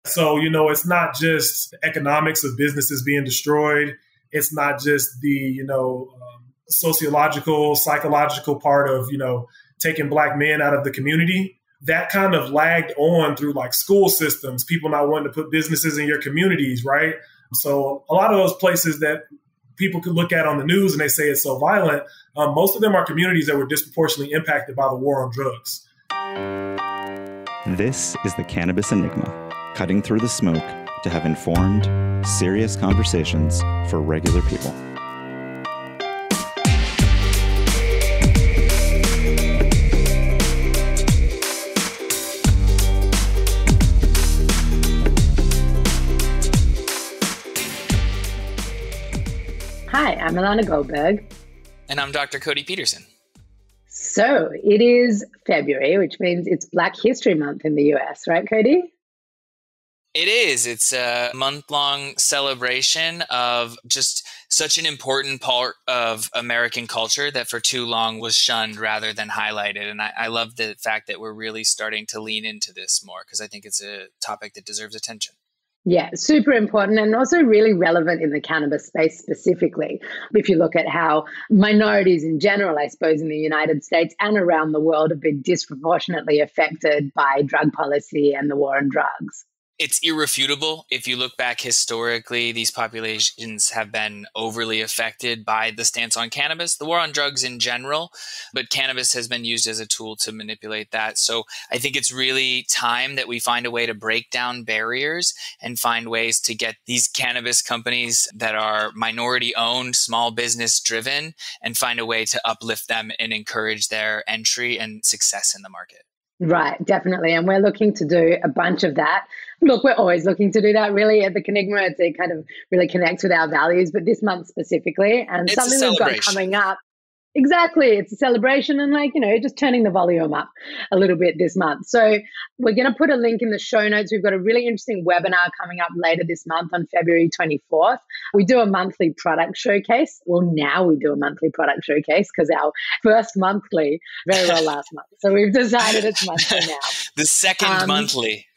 So, it's not just the economics of businesses being destroyed. It's not just the, sociological, psychological part of, taking Black men out of the community. That kind of lagged on through like school systems, people not wanting to put businesses in your communities, right? So a lot of those places that people could look at on the news and they say it's so violent, most of them are communities that were disproportionately impacted by the war on drugs. This is the Cannabis Enigma, cutting through the smoke to have informed, serious conversations for regular people. Hi, I'm Alana Goldberg. And I'm Dr. Cody Peterson. So it is February, which means it's Black History Month in the US, right, Cody? It is. It's a month-long celebration of just such an important part of American culture that for too long was shunned rather than highlighted. And I love the fact that we're really starting to lean into this more because I think it's a topic that deserves attention. Yeah, super important and also really relevant in the cannabis space specifically. If you look at how minorities in general, I suppose, in the United States and around the world have been disproportionately affected by drug policy and the war on drugs. It's irrefutable. If you look back historically, these populations have been overly affected by the stance on cannabis, the war on drugs in general, but cannabis has been used as a tool to manipulate that. So I think it's really time that we find a way to break down barriers and find ways to get these cannabis companies that are minority owned, small business driven, and find a way to uplift them and encourage their entry and success in the market. Right, definitely. And we're looking to do a bunch of that. Look, we're always looking to do that really at the Cannigma. It kind of really connects with our values, but this month specifically, and it's something we've got coming up. Exactly. It's a celebration and just turning the volume up a little bit this month. So we're going to put a link in the show notes. We've got a really interesting webinar coming up later this month on February 24th. We do a monthly product showcase. Well, now we do a monthly product showcase because our first monthly very well last month. So we've decided it's monthly now. The second monthly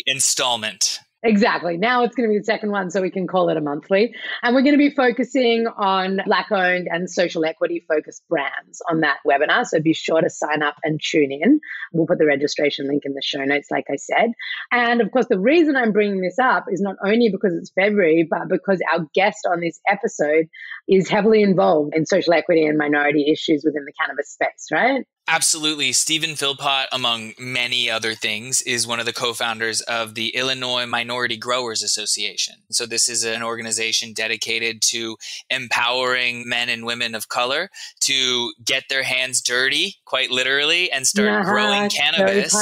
installment. Exactly. Now it's going to be the second one, so we can call it a monthly. And we're going to be focusing on Black-owned and social equity-focused brands on that webinar. So be sure to sign up and tune in. We'll put the registration link in the show notes, like I said. And of course, the reason I'm bringing this up is not only because it's February, but because our guest on this episode is heavily involved in social equity and minority issues within the cannabis space, right? Absolutely. Steven Philpott, among many other things, is one of the co-founders of the Illinois Minority Growers Association. So this is an organization dedicated to empowering men and women of color to get their hands dirty, quite literally, and start growing cannabis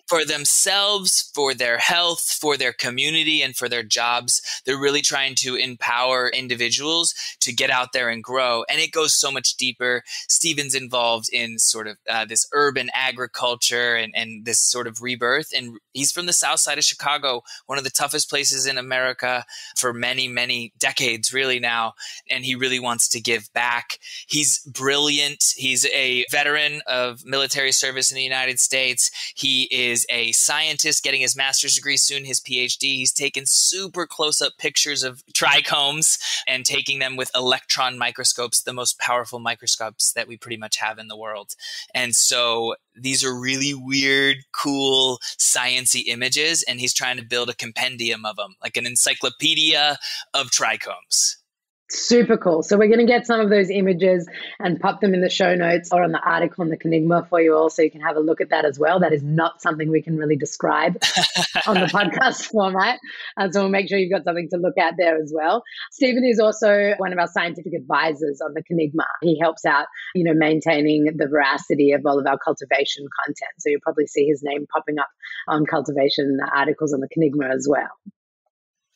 for themselves, for their health, for their community, and for their jobs. They're really trying to empower individuals to get out there and grow. And it goes so much deeper. Steven's involved in sort of this urban agriculture and this sort of rebirth. And he's from the south side of Chicago, one of the toughest places in America for many, many decades really now. And he really wants to give back. He's brilliant. He's a veteran of military service in the United States. He is a scientist getting his master's degree, soon his PhD. He's taken super close-up pictures of trichomes and taking them with electron microscopes, the most powerful microscopes that we pretty much have in the world. And so these are really weird, cool, science-y images, and he's trying to build a compendium of them, like an encyclopedia of trichomes. Super cool. So we're going to get some of those images and pop them in the show notes or on the article on the Cannigma for you all, so you can have a look at that as well. That is not something we can really describe on the podcast format. So we'll make sure you've got something to look at there as well. Steven is also one of our scientific advisors on the Cannigma. He helps out, maintaining the veracity of all of our cultivation content. So you'll probably see his name popping up on cultivation articles on the Cannigma as well.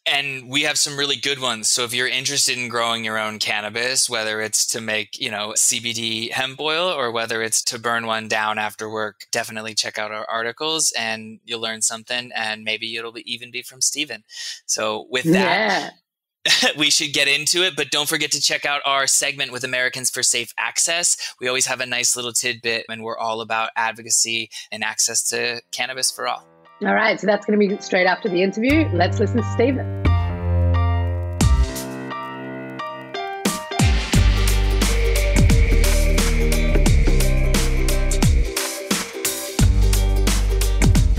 And we have some really good ones. So if you're interested in growing your own cannabis, whether it's to make, CBD hemp oil or whether it's to burn one down after work, definitely check out our articles and you'll learn something, and maybe it'll even be from Steven. So with that, we should get into it, but don't forget to check out our segment with Americans for Safe Access. We always have a nice little tidbit, and we're all about advocacy and access to cannabis for all. All right, so that's going to be straight after the interview. Let's listen to Steven.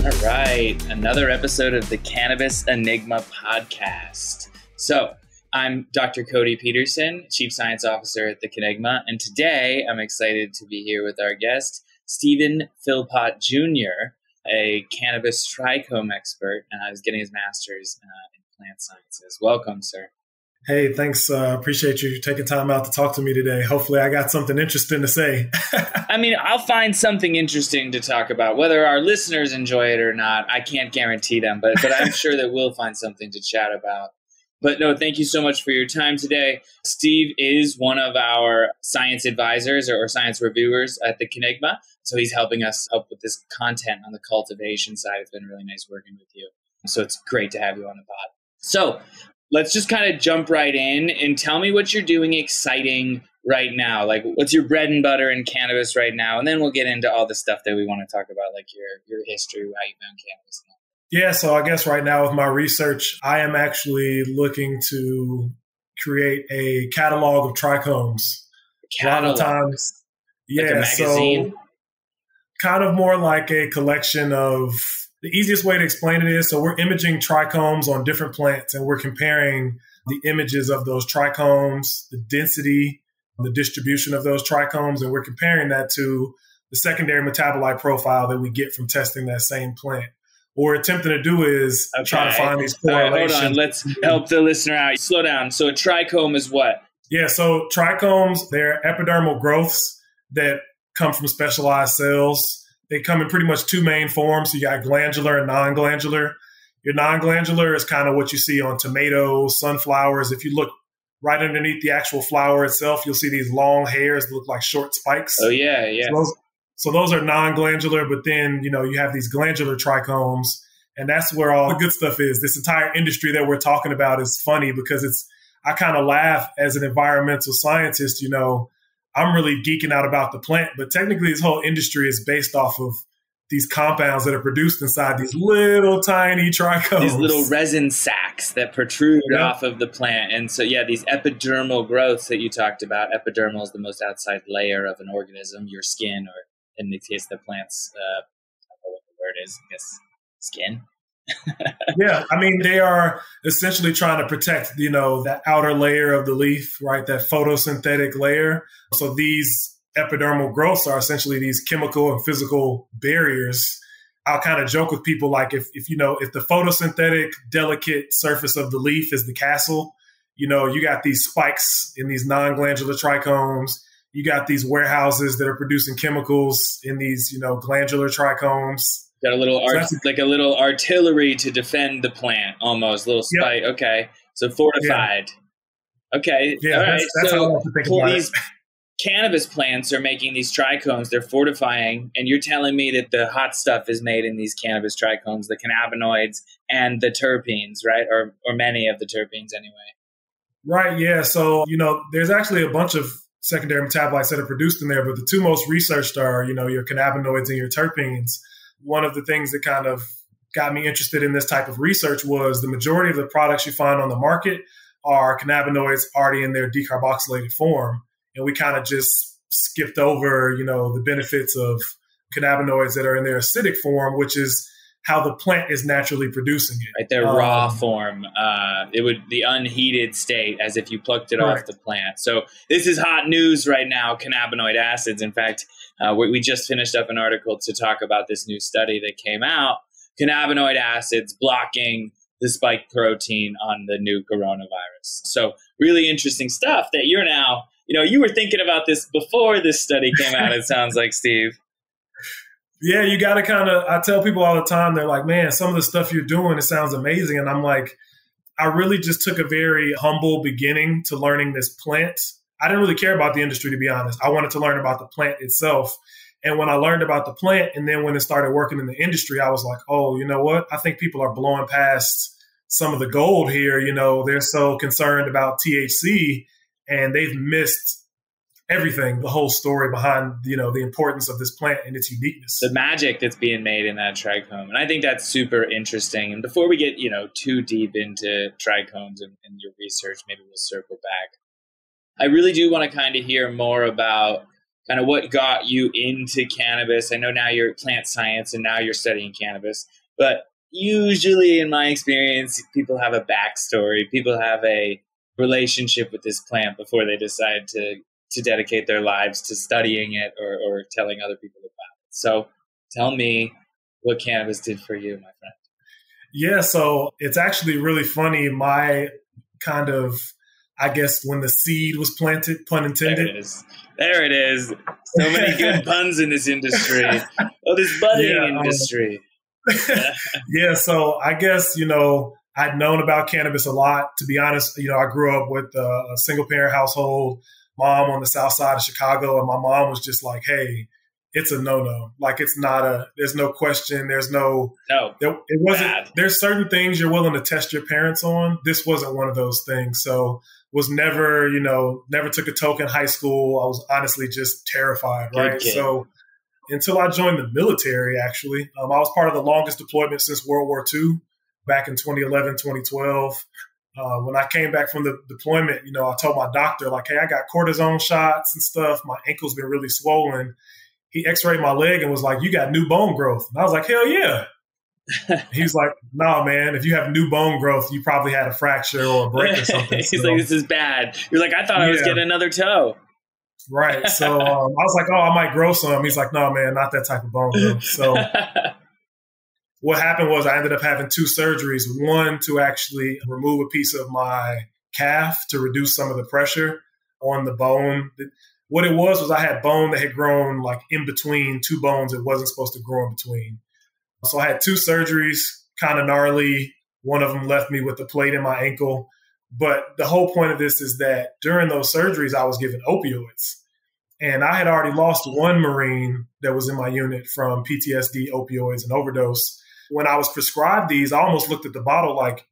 All right, another episode of the Cannabis Enigma podcast. So, I'm Dr. Cody Peterson, Chief Science Officer at the Cannigma, and today I'm excited to be here with our guest, Steven Philpott Jr., a cannabis trichome expert, and he's getting his master's in plant sciences. Welcome, sir. Hey, thanks. Appreciate you taking time out to talk to me today. Hopefully I got something interesting to say. I mean, I'll find something interesting to talk about. Whether our listeners enjoy it or not, I can't guarantee them, but I'm sure that we'll find something to chat about. But no, thank you so much for your time today. Steve is one of our science advisors or science reviewers at the Cannigma. So he's helping us up with this content on the cultivation side. It's been really nice working with you. So it's great to have you on the pod. So let's just kind of jump right in and tell me what you're doing exciting right now. Like, what's your bread and butter in cannabis right now? And then we'll get into all the stuff that we want to talk about, like your history, how you found cannabis. Yeah, so I guess right now with my research, I am actually looking to create a catalog of trichomes. Catalogs? Yeah, like a magazine? So kind of more like a collection of, the easiest way to explain it is, so we're imaging trichomes on different plants and we're comparing the images of those trichomes, the density, the distribution of those trichomes, and we're comparing that to the secondary metabolite profile that we get from testing that same plant. What we're attempting to do is try to find these correlations. Hold on, let's help the listener out. Slow down. So a trichome is what? Yeah, so trichomes, they're epidermal growths that come from specialized cells. They come in pretty much two main forms. So you got glandular and non-glandular. Your non-glandular is kind of what you see on tomatoes, sunflowers. If you look right underneath the actual flower itself, you'll see these long hairs that look like short spikes. Oh, yeah, yeah. So those are non-glandular, but then, you have these glandular trichomes, and that's where all the good stuff is. This entire industry that we're talking about is funny because I kind of laugh as an environmental scientist, I'm really geeking out about the plant, but technically this whole industry is based off of these compounds that are produced inside these little tiny trichomes. These little resin sacs that protrude off of the plant. And so, yeah, these epidermal growths that you talked about. Epidermal is the most outside layer of an organism, your skin, or in the case of the plants, I don't know what the word is, I guess, skin. Yeah, I mean, they are essentially trying to protect, that outer layer of the leaf, right? That photosynthetic layer. So these epidermal growths are essentially these chemical and physical barriers. I'll kind of joke with people like if the photosynthetic delicate surface of the leaf is the castle, you got these spikes in these non-glandular trichomes. You got these warehouses that are producing chemicals in these, glandular trichomes. Got a little like a little artillery to defend the plant, almost little spike. Yep. Okay, so fortified. Yeah. Okay, yeah, all right. That's how I like to think about these cannabis plants are making these trichomes. They're fortifying, and you're telling me that the hot stuff is made in these cannabis trichomes, the cannabinoids and the terpenes, right? Or many of the terpenes, anyway. Right. Yeah. So there's actually a bunch of secondary metabolites that are produced in there, but the two most researched are your cannabinoids and your terpenes. One of the things that kind of got me interested in this type of research was the majority of the products you find on the market are cannabinoids already in their decarboxylated form. And we kind of just skipped over, the benefits of cannabinoids that are in their acidic form, which is how the plant is naturally producing it. Right, their raw form. It would the unheated state, as if you plucked it off the plant. So this is hot news right now, cannabinoid acids. In fact, we just finished up an article to talk about this new study that came out, cannabinoid acids blocking the spike protein on the new coronavirus. So really interesting stuff that you're now, you were thinking about this before this study came out, it sounds like, Steve. Yeah, you got to I tell people all the time, they're like, man, some of the stuff you're doing, it sounds amazing. And I'm like, I really just took a very humble beginning to learning this plant. I didn't really care about the industry, to be honest. I wanted to learn about the plant itself. And when I learned about the plant, and then when it started working in the industry, I was like, oh, you know what? I think people are blowing past some of the gold here. They're so concerned about THC, and they've missed everything, the whole story behind, the importance of this plant and its uniqueness. The magic that's being made in that trichome. And I think that's super interesting. And before we get, too deep into trichomes and your research, maybe we'll circle back. I really do want to kind of hear more about kind of what got you into cannabis. I know now you're plant science and now you're studying cannabis, but usually in my experience, people have a backstory. People have a relationship with this plant before they decide to dedicate their lives to studying it or telling other people about it. So tell me what cannabis did for you, my friend. Yeah, so it's actually really funny. My kind of, I guess, when the seed was planted, pun intended. There it is. So many good puns in this industry. Oh, this budding industry. Yeah, so I guess, I'd known about cannabis a lot. To be honest, I grew up with a single parent household, mom on the south side of Chicago, and my mom was just like, hey, it's a no-no. Like, it's not there's no question. There's it wasn't, bad. There's certain things you're willing to test your parents on. This wasn't one of those things. So was never, never took a toke in high school. I was honestly just terrified, right? So until I joined the military, actually, I was part of the longest deployment since World War II back in 2011, 2012. When I came back from the deployment, I told my doctor, like, hey, I got cortisone shots and stuff. My ankle's been really swollen. He x-rayed my leg and was like, you got new bone growth. And I was like, hell yeah. He's like, nah, man, if you have new bone growth, you probably had a fracture or a break or something. He's like, this is bad. You're like, I thought I was getting another toe. Right. So I was like, oh, I might grow some. He's like, no, man, not that type of bone growth. So what happened was I ended up having 2 surgeries, one to actually remove a piece of my calf to reduce some of the pressure on the bone. What it was I had bone that had grown like in between 2 bones it wasn't supposed to grow in between. So I had 2 surgeries, kind of gnarly. One of them left me with a plate in my ankle. But the whole point of this is that during those surgeries, I was given opioids. And I had already lost one Marine that was in my unit from PTSD, opioids, and overdose. When I was prescribed these, I almost looked at the bottle like,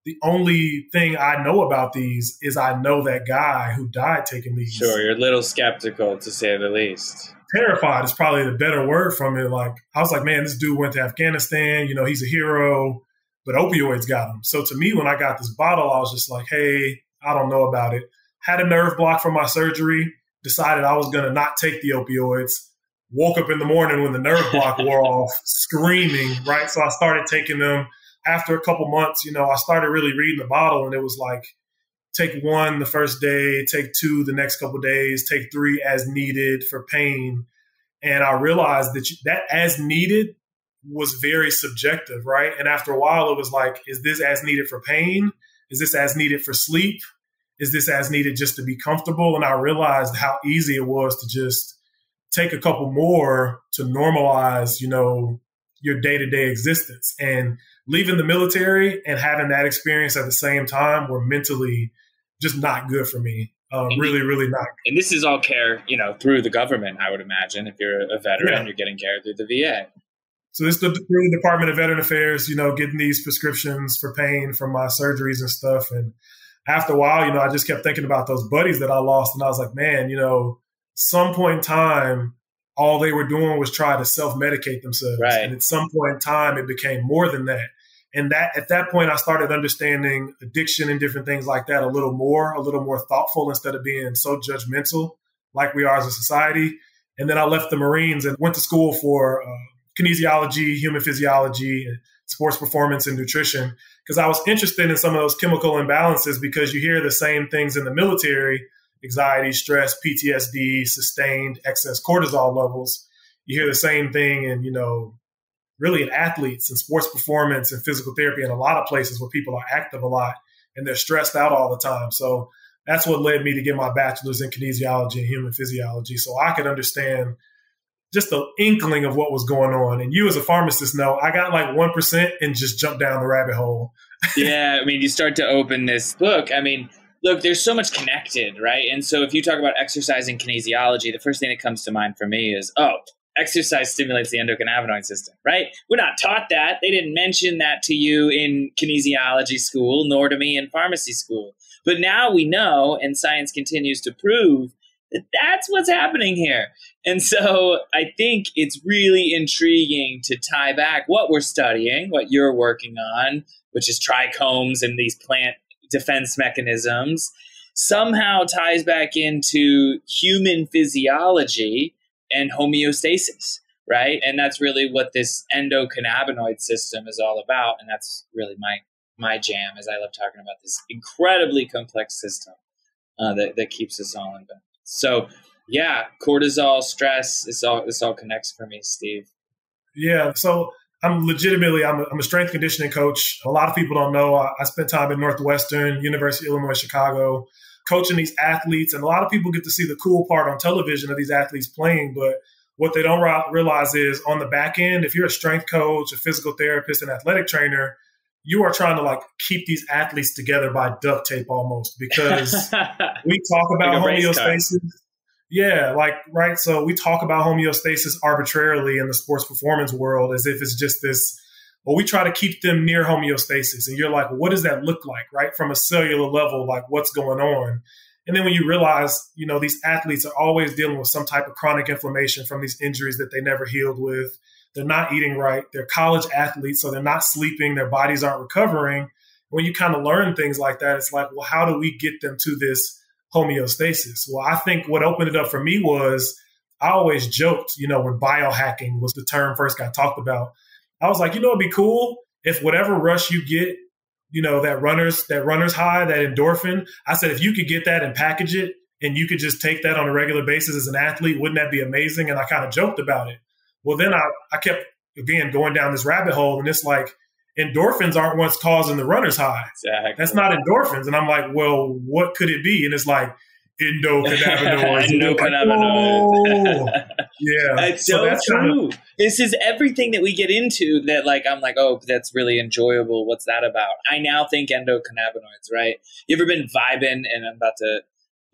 the only thing I know about these is I know that guy who died taking these. Sure, you're a little skeptical, to say the least. Terrified is probably the better word from it. Like, I was like, man, this dude went to Afghanistan. He's a hero, but opioids got him. So to me, when I got this bottle, I was just like, hey, I don't know about it. Had a nerve block from my surgery, decided I was going to not take the opioids. Woke up in the morning when the nerve block wore off, screaming, right? So I started taking them. After a couple months, I started really reading the bottle, and it was like, take 1 the first day, take 2 the next couple of days, take 3 as needed for pain. And I realized that as needed was very subjective, right? And after a while, it was like, is this as needed for pain? Is this as needed for sleep? Is this as needed just to be comfortable? And I realized how easy it was to just take a couple more to normalize, your day-to-day existence. And leaving the military and having that experience at the same time were mentally just not good for me. Really, really not. And this is all care, through the government, I would imagine. If you're a veteran, you're getting care through the VA. So this is through the Department of Veteran Affairs, getting these prescriptions for pain from my surgeries and stuff. And after a while, I just kept thinking about those buddies that I lost. And I was like, man, some point in time, all they were doing was try to self-medicate themselves. Right. And at some point in time, it became more than that. And that at that point, I started understanding addiction and different things like that a little more thoughtful instead of being so judgmental like we are as a society. And then I left the Marines and went to school for kinesiology, human physiology, sports performance, and nutrition, because I was interested in some of those chemical imbalances, because you hear the same things in the military: anxiety, stress, PTSD, sustained excess cortisol levels. You hear the same thing in, really in athletes and sports performance and physical therapy, and a lot of places where people are active a lot and they're stressed out all the time. So that's what led me to get my bachelor's in kinesiology and human physiology, so I could understand just the inkling of what was going on. And you as a pharmacist know I got like 1% and just jumped down the rabbit hole. Yeah, you start to open this book. Look, there's so much connected, right? And so if you talk about exercise and kinesiology, the first thing that comes to mind for me is, exercise stimulates the endocannabinoid system, right? We're not taught that. They didn't mention that to you in kinesiology school, nor to me in pharmacy school. But now we know, and science continues to prove, that that's what's happening here. And so I think it's really intriguing to tie back what we're studying, what you're working on, which is trichomes and these plant defense mechanisms, somehow ties back into human physiology and homeostasis, right? And that's really what this endocannabinoid system is all about. And that's really my jam, as I love talking about this incredibly complex system that keeps us all in balance. So yeah, cortisol, stress, this all connects for me, Steve. Yeah. So I'm a strength conditioning coach. A lot of people don't know. I spent time at Northwestern, University of Illinois, Chicago, coaching these athletes. And a lot of people get to see the cool part on television of these athletes playing. But what they don't realize is on the back end, if you're a strength coach, a physical therapist, an athletic trainer, you are trying to like keep these athletes together by duct tape almost, because we talk about like homeostasis. Yeah, right. So we talk about homeostasis arbitrarily in the sports performance world as if it's just this, well, we try to keep them near homeostasis. And you're like, what does that look like, right? From a cellular level, like what's going on? And then when you realize, these athletes are always dealing with some type of chronic inflammation from these injuries that they never healed with. They're not eating right. They're college athletes, so they're not sleeping. Their bodies aren't recovering. When you kind of learn things like that, it's like, well, how do we get them to this homeostasis? Well, I think what opened it up for me was I always joked, when biohacking was the term first got talked about. I was like, it'd be cool if whatever rush you get, that runner's high, that endorphin. I said, if you could get that and package it and you could just take that on a regular basis as an athlete, wouldn't that be amazing? And I kind of joked about it. Well, then I kept, again, going down this rabbit hole, and it's like endorphins aren't what's causing the runner's high. Exactly. That's not endorphins. And I'm like, well, what could it be? And it's like endocannabinoids. Endocannabinoids. Like, yeah. That's so true. This is everything that we get into that, like, I'm like, oh, that's really enjoyable. What's that about? I now think endocannabinoids, right? You ever been vibing and I'm about to,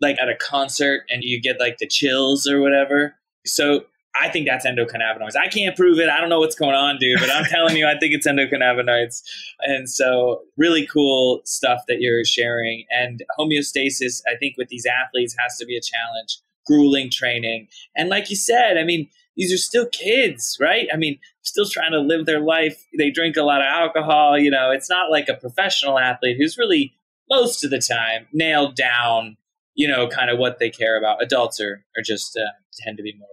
like, at a concert and you get, like, the chills or whatever? So I think that's endocannabinoids. I can't prove it. I don't know what's going on, dude, but I'm telling you, I think it's endocannabinoids. And so really cool stuff that you're sharing. And homeostasis, I think with these athletes has to be a challenge, grueling training. And like you said, I mean, these are still kids, right? I mean, still trying to live their life. They drink a lot of alcohol. It's not like a professional athlete who's really most of the time nailed down, kind of what they care about. Adults are just tend to be more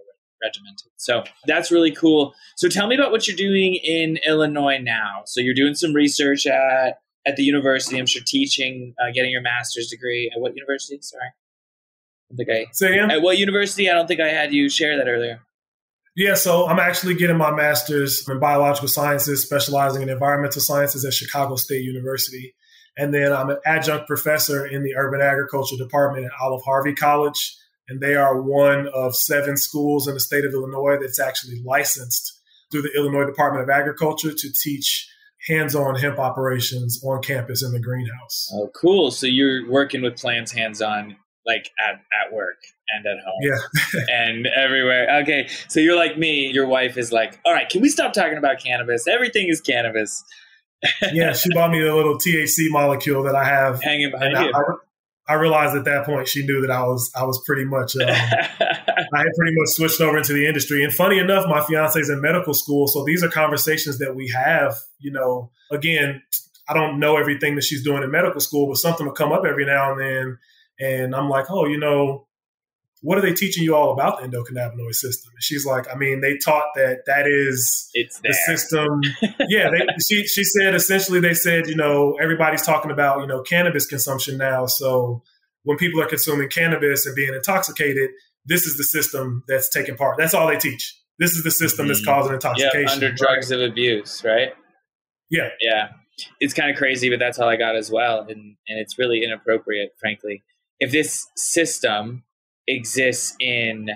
regimented. So that's really cool. So tell me about what you're doing in Illinois now. So you're doing some research at the university, I'm sure teaching, getting your master's degree. At what university? Sorry. Say again? At what university? I don't think I had you share that earlier. Yeah, so I'm actually getting my master's in biological sciences, specializing in environmental sciences at Chicago State University. And then I'm an adjunct professor in the urban agriculture department at Olive Harvey College. And they are one of 7 schools in the state of Illinois that's actually licensed through the Illinois Department of Agriculture to teach hands-on hemp operations on campus in the greenhouse. Oh, cool. So you're working with plants hands-on, like at work and at home. Yeah. And everywhere. Okay. So you're like me. Your wife is like, all right, can we stop talking about cannabis? Everything is cannabis. Yeah. She bought me a little THC molecule that I have hanging behind you. I realized at that point she knew that I was pretty much I had pretty much switched over into the industry. And funny enough, my fiance's in medical school, so these are conversations that we have. Again, I don't know everything that she's doing in medical school, but something will come up every now and then, and I'm like, oh, what are they teaching you all about the endocannabinoid system? And she's like, I mean, they taught that is the system. Yeah, she said, essentially, they said, everybody's talking about, cannabis consumption now. So when people are consuming cannabis and being intoxicated, this is the system that's taking part. That's all they teach. This is the system that's causing intoxication. Yeah, under drugs of abuse, right? Yeah. Yeah. It's kind of crazy, but that's all I got as well. And it's really inappropriate, frankly. If this system exists in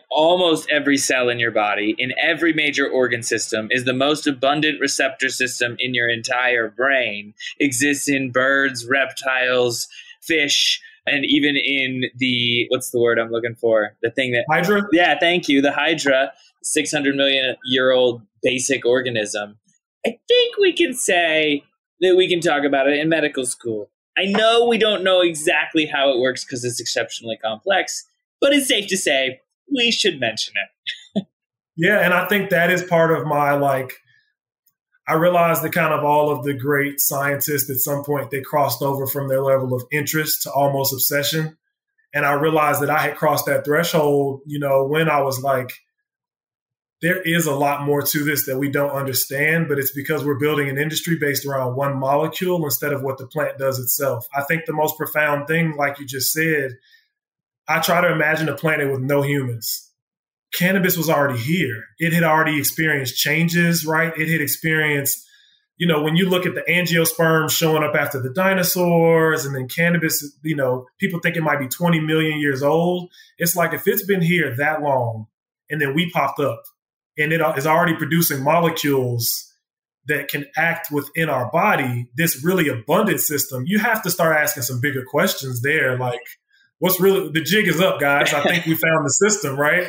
almost every cell in your body, in every major organ system, is the most abundant receptor system in your entire brain, exists in birds, reptiles, fish, and even in the, what's the word I'm looking for? The thing that... Hydra? Yeah, thank you. The Hydra, 600 million year old basic organism. I think we can say that we can talk about it in medical school. I know we don't know exactly how it works because it's exceptionally complex, but it's safe to say we should mention it. Yeah, and I think that is part of my, I realized that kind of all of the great scientists at some point, they crossed over from their level of interest to almost obsession. And I realized that I had crossed that threshold, when I was like, there is a lot more to this that we don't understand, but it's because we're building an industry based around one molecule instead of what the plant does itself. I think the most profound thing, like you just said, I try to imagine a planet with no humans. Cannabis was already here. It had already experienced changes, right? It had experienced, when you look at the angiosperms showing up after the dinosaurs, and then cannabis, people think it might be 20 million years old. It's like, if it's been here that long and then we popped up and it is already producing molecules that can act within our body, this really abundant system, you have to start asking some bigger questions there. Like, the jig is up, guys. I think we found the system, right?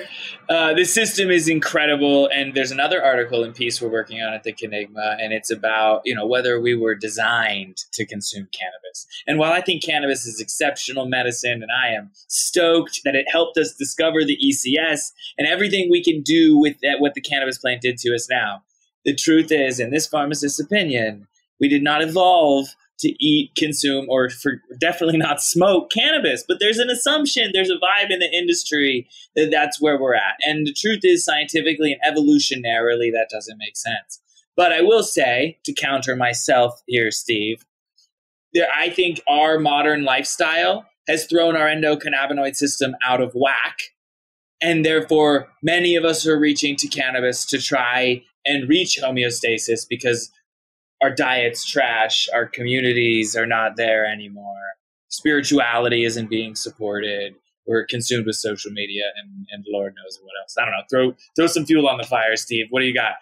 The system is incredible. And there's another article and piece we're working on at the Cannigma, and it's about, whether we were designed to consume cannabis. And while I think cannabis is exceptional medicine, and I am stoked that it helped us discover the ECS and everything we can do with that, what the cannabis plant did to us now, the truth is, in this pharmacist's opinion, we did not evolve to eat, consume, or definitely not smoke cannabis. But there's an assumption, there's a vibe in the industry that that's where we're at. And the truth is, scientifically and evolutionarily, that doesn't make sense. But I will say, to counter myself here, Steve, I think our modern lifestyle has thrown our endocannabinoid system out of whack. And therefore, many of us are reaching to cannabis to try and reach homeostasis because our diet's trash, our communities are not there anymore. Spirituality isn't being supported. We're consumed with social media and Lord knows what else. I don't know. Throw some fuel on the fire, Steve. What do you got?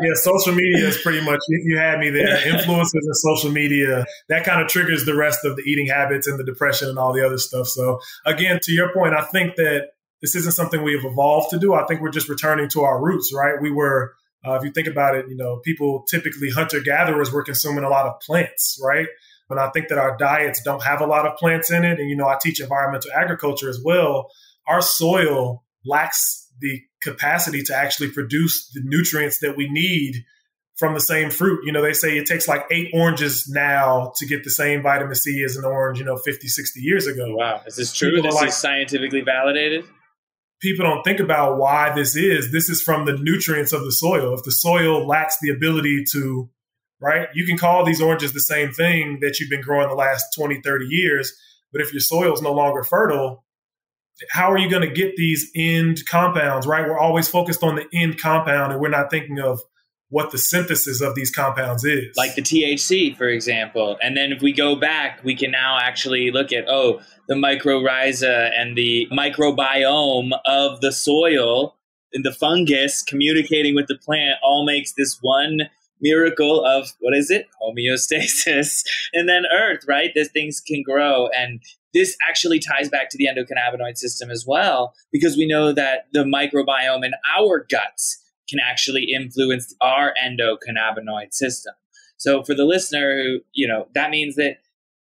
Yeah, social media is pretty much, you had me there. Influencers and social media, that kind of triggers the rest of the eating habits and the depression and all the other stuff. So again, to your point, I think that this isn't something we've evolved to do. I think we're just returning to our roots, right? We were, if you think about it, people typically hunter-gatherers were consuming a lot of plants, right? But I think that our diets don't have a lot of plants in it. And, I teach environmental agriculture as well. Our soil lacks the capacity to actually produce the nutrients that we need from the same fruit. They say it takes like 8 oranges now to get the same vitamin C as an orange, 50, 60 years ago. Wow. Is this true? This is scientifically validated? People don't think about why this is. This is from the nutrients of the soil. If the soil lacks the ability to, right, you can call these oranges the same thing that you've been growing the last 20, 30 years. But if your soil is no longer fertile, how are you going to get these end compounds, right? We're always focused on the end compound and we're not thinking of what the synthesis of these compounds is. Like the THC, for example. And then if we go back, we can now actually look at, the mycorrhiza and the microbiome of the soil and the fungus communicating with the plant all makes this one miracle of, what is it? Homeostasis. And then earth, right? These things can grow. And this actually ties back to the endocannabinoid system as well, because we know that the microbiome in our guts can actually influence our endocannabinoid system. So for the listener who, that means that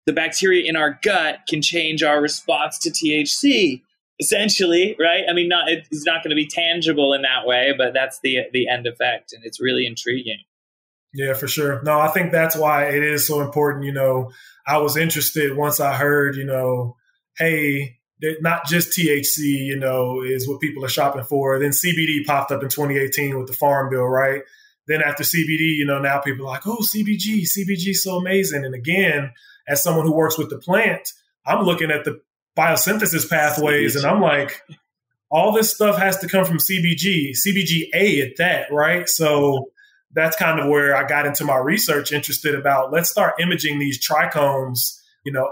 the bacteria in our gut can change our response to THC, essentially, right? I mean, it's not going to be tangible in that way, but that's the end effect. And it's really intriguing. Yeah, for sure. No, I think that's why it is so important. I was interested once I heard, hey, not just THC, is what people are shopping for. Then CBD popped up in 2018 with the Farm Bill, right? Then after CBD, now people are like, oh, CBG is so amazing. And again, as someone who works with the plant, I'm looking at the biosynthesis pathways and I'm like, all this stuff has to come from CBGA at that, right? So that's kind of where I got into my research, interested about, let's start imaging these trichomes,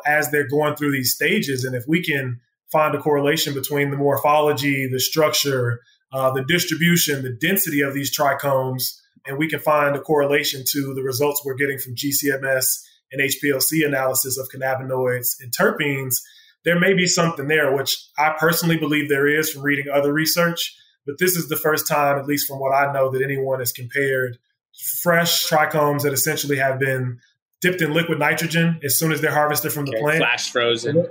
as they're going through these stages. And if we can find a correlation between the morphology, the structure, the distribution, the density of these trichomes, and we can find a correlation to the results we're getting from GCMS and HPLC analysis of cannabinoids and terpenes, there may be something there, which I personally believe there is from reading other research. But this is the first time, at least from what I know, that anyone has compared fresh trichomes that essentially have been dipped in liquid nitrogen as soon as they're harvested from the plant. Flash frozen.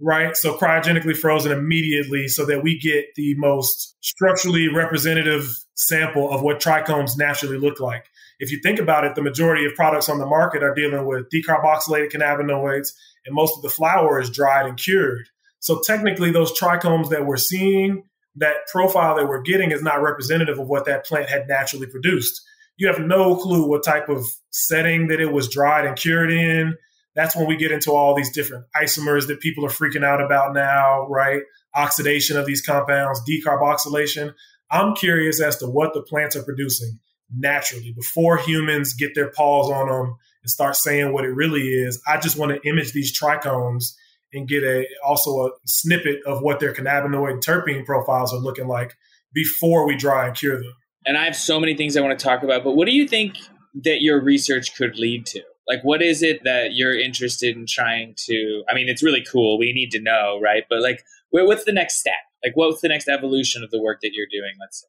Right. So cryogenically frozen immediately so that we get the most structurally representative sample of what trichomes naturally look like. If you think about it, the majority of products on the market are dealing with decarboxylated cannabinoids, and most of the flower is dried and cured. So technically, those trichomes that we're seeing, that profile that we're getting is not representative of what that plant had naturally produced. You have no clue what type of setting that it was dried and cured in. That's when we get into all these different isomers that people are freaking out about now, right? Oxidation of these compounds, decarboxylation. I'm curious as to what the plants are producing naturally before humans get their paws on them and start saying what it really is. I just want to image these trichomes and get also a snippet of what their cannabinoid and terpene profiles are looking like before we dry and cure them. And I have so many things I want to talk about, but what do you think that your research could lead to? Like, what is it that you're interested in trying to, I mean, it's really cool. We need to know, right? But like, what's the next step? Like, what's the next evolution of the work that you're doing, let's say?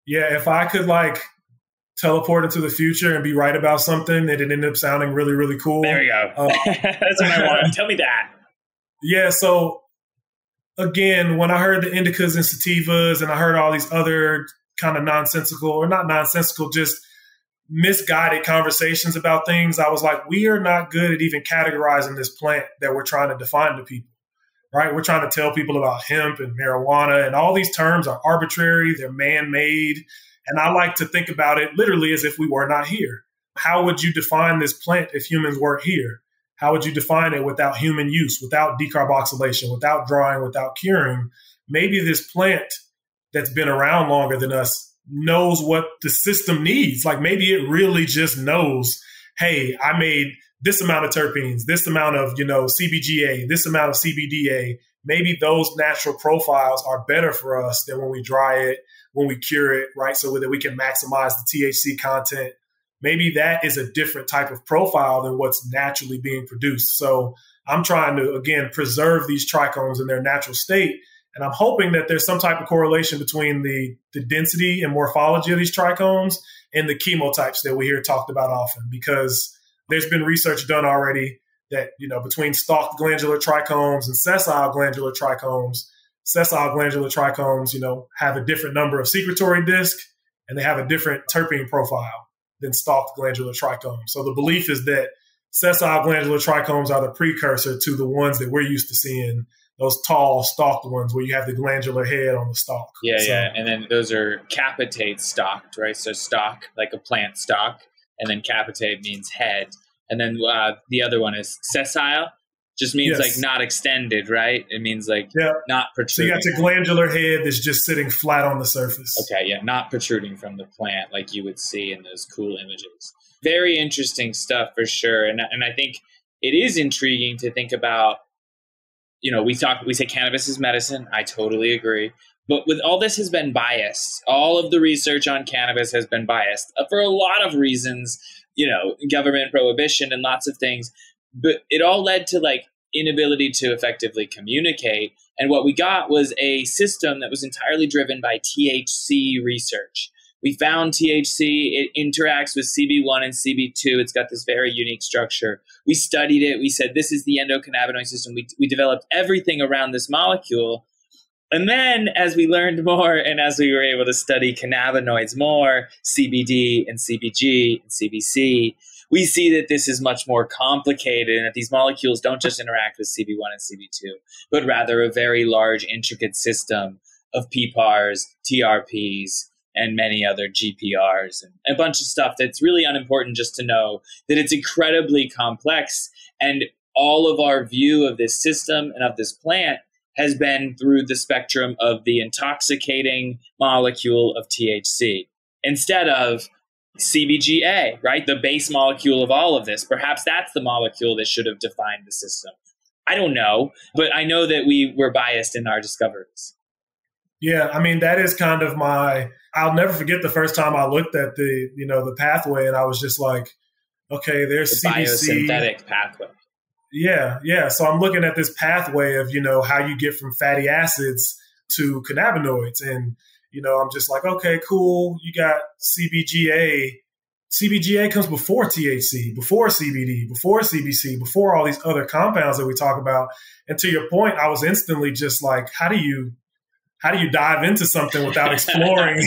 Yeah, if I could like teleport into the future and be right about something that it ended up sounding really, really cool. There you go. That's what I want. Tell me that. Yeah, so again, when I heard the indicas and sativas and I heard all these other kind of nonsensical, or not nonsensical, just misguided conversations about things, I was like, we are not good at even categorizing this plant that we're trying to define to people, right? We're trying to tell people about hemp and marijuana, and all these terms are arbitrary, they're man-made. And I like to think about it literally as if we were not here. How would you define this plant if humans weren't here? How would you define it without human use, without decarboxylation, without drying, without curing? Maybe this plant that's been around longer than us knows what the system needs. Like maybe it really just knows, hey, I made this amount of terpenes, this amount of, CBGA, this amount of CBDA. Maybe those natural profiles are better for us than when we dry it, when we cure it, right? So that we can maximize the THC content. Maybe that is a different type of profile than what's naturally being produced. So I'm trying to, again, preserve these trichomes in their natural state. And I'm hoping that there's some type of correlation between the density and morphology of these trichomes and the chemotypes that we hear talked about often, because there's been research done already that, between stalked glandular trichomes and sessile glandular trichomes, have a different number of secretory disc and they have a different terpene profile than stalked glandular trichomes. So the belief is that sessile glandular trichomes are the precursor to the ones that we're used to seeing, those tall stalked ones where you have the glandular head on the stalk. Yeah. And then those are capitate stalked, right? So stalk, like a plant stalk, and then capitate means head. And then the other one is sessile, just means like not extended, right? It means like not protruding. So you got your glandular head that's just sitting flat on the surface. Okay, yeah, not protruding from the plant like you would see in those cool images. Very interesting stuff for sure. And I think it is intriguing to think about, we say cannabis is medicine. I totally agree. But with all this has been biased. All of the research on cannabis has been biased for a lot of reasons, government prohibition and lots of things. But it all led to like inability to effectively communicate. And what we got was a system that was entirely driven by THC research. We found THC, it interacts with CB1 and CB2. It's got this very unique structure. We studied it. We said, this is the endocannabinoid system. We developed everything around this molecule. And then as we learned more and as we were able to study cannabinoids more, CBD and CBG and CBC, we see that this is much more complicated and that these molecules don't just interact with CB1 and CB2, but rather a very large, intricate system of PPARs, TRPs, and many other GPRs and a bunch of stuff that's really unimportant just to know that it's incredibly complex. And all of our view of this system and of this plant has been through the spectrum of the intoxicating molecule of THC instead of CBGA, right? The base molecule of all of this. Perhaps that's the molecule that should have defined the system. I don't know, but I know that we were biased in our discoveries. Yeah, I mean, that is kind of I'll never forget the first time I looked at the pathway and I was just like, okay, there's the CBC. biosynthetic pathway. Yeah. So I'm looking at this pathway of, how you get from fatty acids to cannabinoids. And, I'm just like, okay, cool. You got CBGA CBGA comes before THC, before CBD, before CBC, before all these other compounds that we talk about. And to your point, I was instantly just like, how do you dive into something without exploring?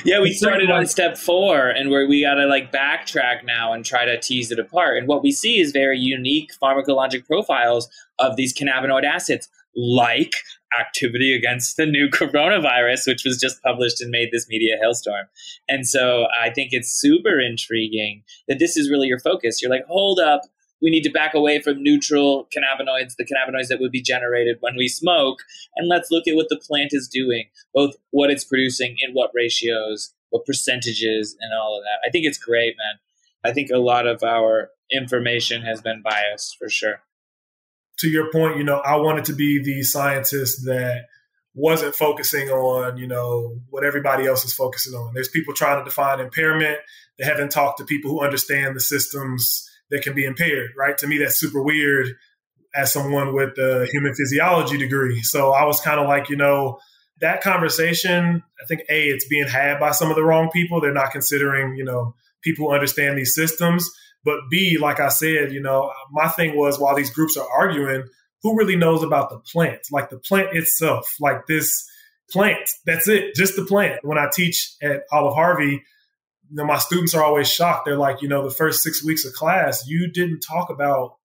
Yeah, we started on step 4, and we got to like backtrack now and try to tease it apart. And what we see is very unique pharmacologic profiles of these cannabinoid acids, like activity against the new coronavirus, which was just published and made this media hailstorm. And so I think it's super intriguing that this is really your focus. You're like, hold up, we need to back away from neutral cannabinoids, the cannabinoids that would be generated when we smoke, and let's look at what the plant is doing, both what it's producing, in what ratios, what percentages, and all of that. I think it's great, man. I think a lot of our information has been biased for sure. To your point, I wanted to be the scientist that wasn't focusing on, what everybody else is focusing on. There's people trying to define impairment. They haven't talked to people who understand the systems that can be impaired, right? To me, that's super weird as someone with a human physiology degree. So I was kind of like, that conversation, I think, A, it's being had by some of the wrong people. They're not considering, people who understand these systems. But B, like I said, my thing was, while these groups are arguing, who really knows about the plant? Like the plant itself, like this plant, that's it, just the plant. When I teach at Olive Harvey, my students are always shocked. They're like, the first 6 weeks of class, you didn't talk about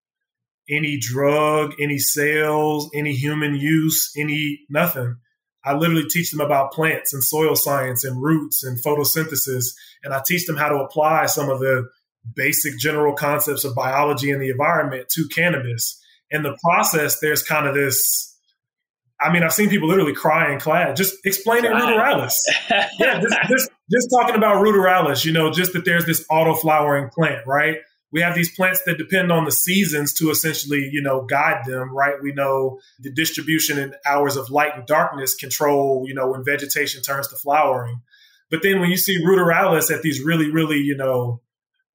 any drug, any sales, any human use, any nothing. I literally teach them about plants and soil science and roots and photosynthesis. And I teach them how to apply some of the basic general concepts of biology and the environment to cannabis. In the process, there's kind of this, I've seen people literally cry in class, just explaining ruderalis. Yeah, just talking about ruderalis, just that there's this auto-flowering plant, right? We have these plants that depend on the seasons to essentially, guide them, right? We know the distribution in hours of light and darkness control, when vegetation turns to flowering. But then when you see ruderalis at these really, really,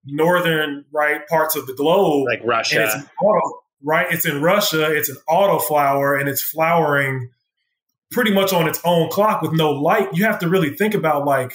northern, right, parts of the globe, like Russia, and it's in Russia, it's an auto flower, and it's flowering pretty much on its own clock with no light. You have to really think about like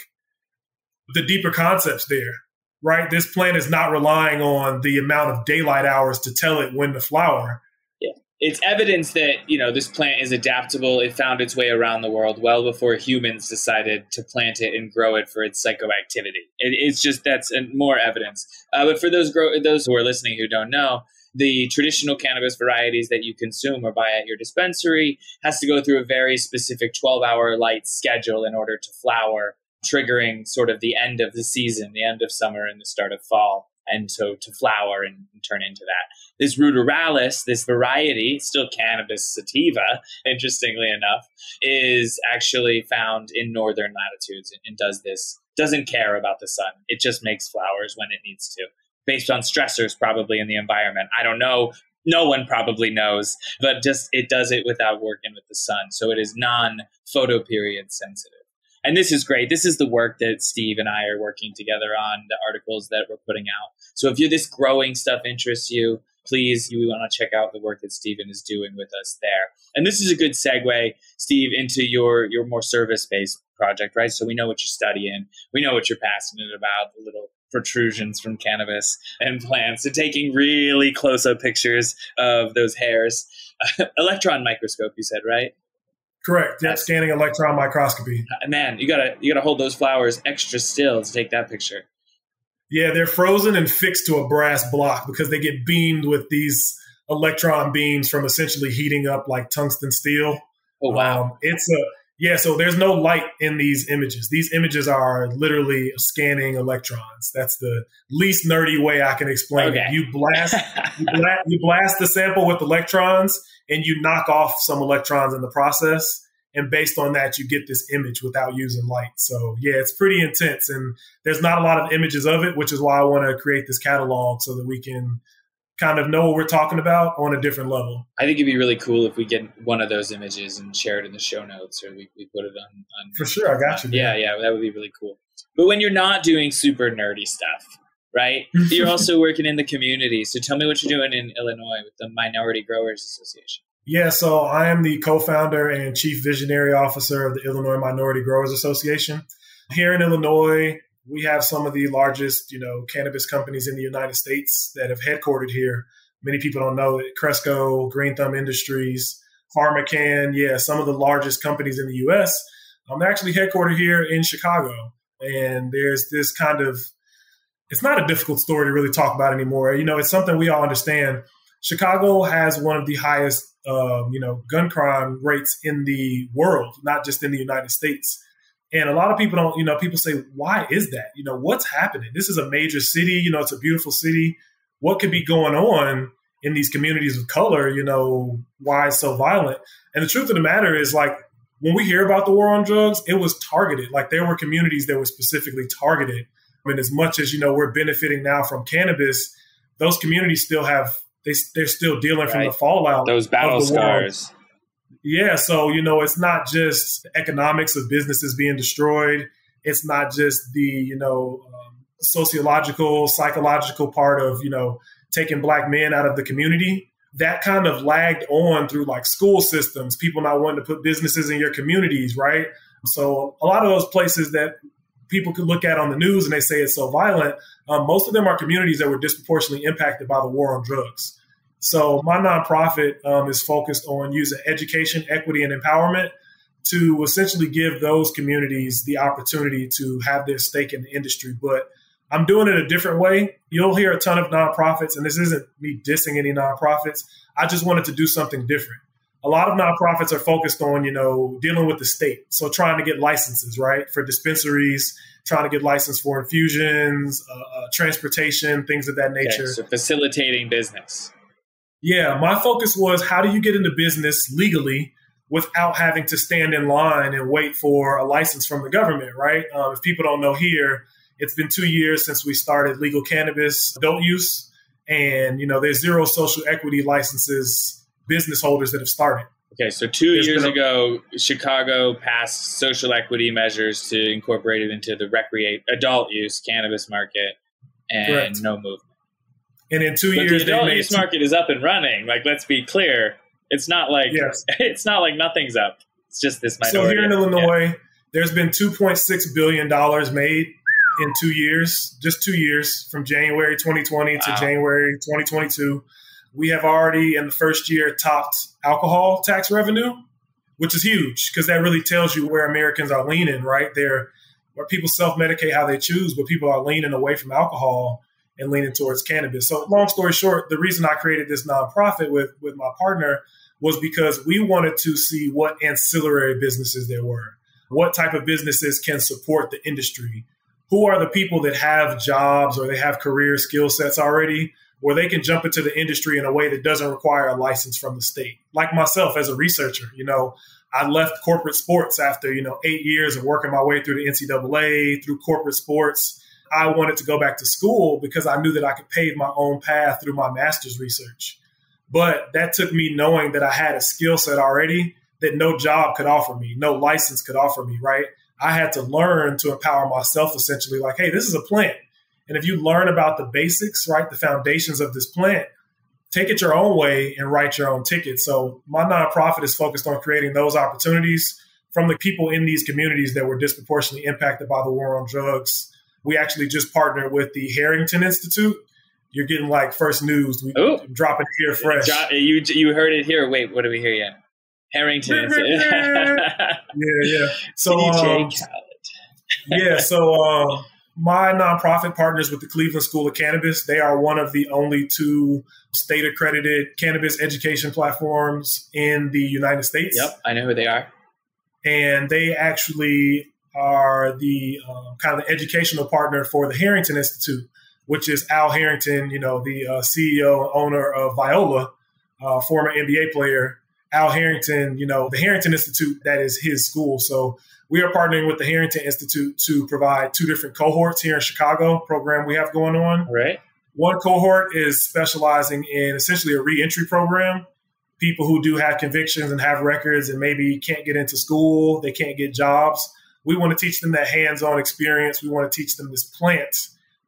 the deeper concepts there, right? This plant is not relying on the amount of daylight hours to tell it when to flower. Yeah, it's evidence that this plant is adaptable. It found its way around the world well before humans decided to plant it and grow it for its psychoactivity. It's just, that's more evidence. But for those who are listening who don't know, the traditional cannabis varieties that you consume or buy at your dispensary has to go through a very specific 12-hour light schedule in order to flower, triggering sort of the end of the season, the end of summer and the start of fall. And so to flower and turn into that. This ruderalis, this variety, still cannabis sativa, interestingly enough, is actually found in northern latitudes and doesn't care about the sun. It just makes flowers when it needs to, based on stressors probably in the environment. I don't know. No one probably knows, but just it does it without working with the sun. So it is non-photoperiod sensitive. And this is great. This is the work that Steve and I are working together on, the articles that we're putting out. So if this growing stuff interests you, please, you want to check out the work that Steven is doing with us there. And this is a good segue, Steve, into your more service-based project, right? So we know what you're studying. We know what you're passionate about, the little protrusions from cannabis and plants, and taking really close-up pictures of those hairs. Electron microscope, you said, right? Correct. Yeah, scanning electron microscopy. Man, you gotta hold those flowers extra still to take that picture. Yeah, they're frozen and fixed to a brass block because they get beamed with these electron beams from essentially heating up like tungsten steel. Oh wow! So there's no light in these images. These images are literally scanning electrons. That's the least nerdy way I can explain it. You blast the sample with electrons, and you knock off some electrons in the process. And based on that, you get this image without using light. So yeah, it's pretty intense. And there's not a lot of images of it, which is why I want to create this catalog so that we can kind of know what we're talking about on a different level. I think it'd be really cool if we get one of those images and share it in the show notes, or we put it on. For sure, I got you. Yeah, that would be really cool. But when you're not doing super nerdy stuff, right? You're also working in the community. So tell me what you're doing in Illinois with the Minority Growers Association. Yeah, so I am the co-founder and chief visionary officer of the Illinois Minority Growers Association. Here in Illinois, We have some of the largest, cannabis companies in the United States that have headquartered here. Many people don't know that Cresco, Green Thumb Industries, PharmaCann, some of the largest companies in the U.S., they're actually headquartered here in Chicago. And there's this kind of, it's not a difficult story to really talk about anymore. It's something we all understand. Chicago has one of the highest, gun crime rates in the world, not just in the United States. And a lot of people don't, people say, why is that? What's happening? This is a major city, it's a beautiful city. What could be going on in these communities of color? Why it's so violent? And the truth of the matter is, like, when we hear about the war on drugs, it was targeted. Like, there were communities that were specifically targeted. I mean, as much as, we're benefiting now from cannabis, those communities still have, they're still dealing from the fallout. Those battle scars. Yeah. So, it's not just the economics of businesses being destroyed. It's not just the, sociological, psychological part of, taking Black men out of the community. That kind of lagged on through like school systems, people not wanting to put businesses in your communities, right? So a lot of those places that people could look at on the news and they say it's so violent, most of them are communities that were disproportionately impacted by the war on drugs. So my nonprofit is focused on using education, equity, and empowerment to essentially give those communities the opportunity to have their stake in the industry. But I'm doing it a different way. You'll hear a ton of nonprofits, and this isn't me dissing any nonprofits. I just wanted to do something different. A lot of nonprofits are focused on, dealing with the state. So trying to get licenses, right, for dispensaries, trying to get license for infusions, transportation, things of that nature. Okay, so facilitating business. Yeah, my focus was, how do you get into business legally without having to stand in line and wait for a license from the government, right? If people don't know here, it's been 2 years since we started legal cannabis adult use. And, there's zero social equity licenses, business holders that have started. Okay, so 2 years ago, Chicago passed social equity measures to incorporate it into the adult use cannabis market, and Correct. No movement. And in 2 years, the adult use market is up and running. Like, let's be clear, it's not like it's not like nothing's up. It's just this minority. So here in Illinois, there's been $2.6 billion made in 2 years, just 2 years, from January 2020 to January 2022. We have already in the first year topped alcohol tax revenue, which is huge because that really tells you where Americans are leaning, right? Where people self-medicate how they choose, but people are leaning away from alcohol and leaning towards cannabis. So long story short, the reason I created this nonprofit with my partner was because we wanted to see what ancillary businesses there were. What type of businesses can support the industry? Who are the people that have jobs or they have career skill sets already where they can jump into the industry in a way that doesn't require a license from the state? Like myself as a researcher, I left corporate sports after, 8 years of working my way through the NCAA, through corporate sports. I wanted to go back to school because I knew that I could pave my own path through my master's research. But that took me knowing that I had a skill set already that no job could offer me, no license could offer me, right? I had to learn to empower myself, essentially, like, hey, this is a plant. And if you learn about the basics, right, the foundations of this plant, take it your own way and write your own ticket. So my nonprofit is focused on creating those opportunities from the people in these communities that were disproportionately impacted by the war on drugs. We actually just partnered with the Harrington Institute. You're getting like first news. We dropping it here fresh. You heard it here. Wait, what do we hear yet? Harrington. Yeah. So, so my nonprofit partners with the Cleveland School of Cannabis. They are one of the only 2 state-accredited cannabis education platforms in the United States. Yep, I know who they are. And they actually are the kind of the educational partner for the Harrington Institute, which is Al Harrington, the CEO and owner of Viola, former NBA player. Al Harrington, the Harrington Institute, that is his school. So we are partnering with the Harrington Institute to provide 2 different cohorts here in Chicago program we have going on. Right. One cohort is specializing in essentially a reentry program. People who do have convictions and have records and maybe can't get into school, they can't get jobs. We want to teach them that hands-on experience. We want to teach them this plant,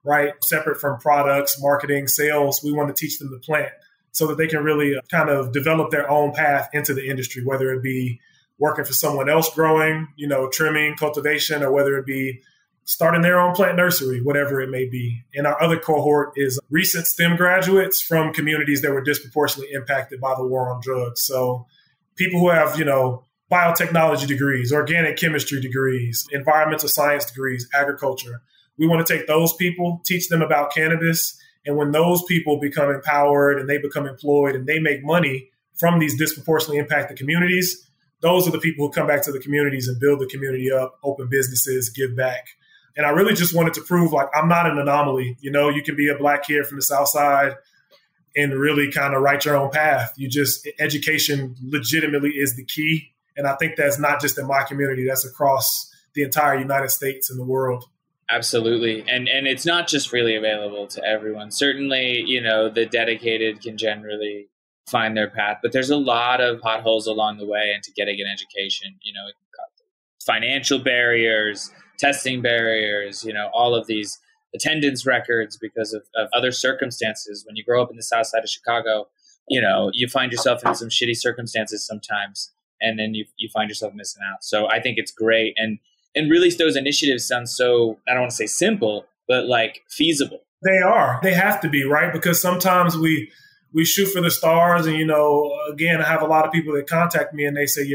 right? Separate from products, marketing, sales. We want to teach them the plant, so that they can really kind of develop their own path into the industry, whether it be working for someone else growing, trimming, cultivation, or whether it be starting their own plant nursery, whatever it may be. And our other cohort is recent STEM graduates from communities that were disproportionately impacted by the war on drugs. So people who have, biotechnology degrees, organic chemistry degrees, environmental science degrees, agriculture. We want to take those people, teach them about cannabis. And when those people become empowered and they become employed and they make money from these disproportionately impacted communities, those are the people who come back to the communities and build the community up, open businesses, give back. And I really just wanted to prove, like, I'm not an anomaly. You can be a Black kid from the South Side and really kind of write your own path. Education legitimately is the key. And I think that's not just in my community, that's across the entire United States and the world. Absolutely. And it's not just really available to everyone. Certainly, the dedicated can generally find their path, but there's a lot of potholes along the way into getting an education. Financial barriers, testing barriers, all of these attendance records because of other circumstances. When you grow up in the South Side of Chicago, you find yourself in some shitty circumstances sometimes, and then you find yourself missing out. So I think it's great. And really those initiatives sound so, I don't want to say simple, but like feasible. They are. They have to be, right? Because sometimes we shoot for the stars. And, again, I have a lot of people that contact me and they say,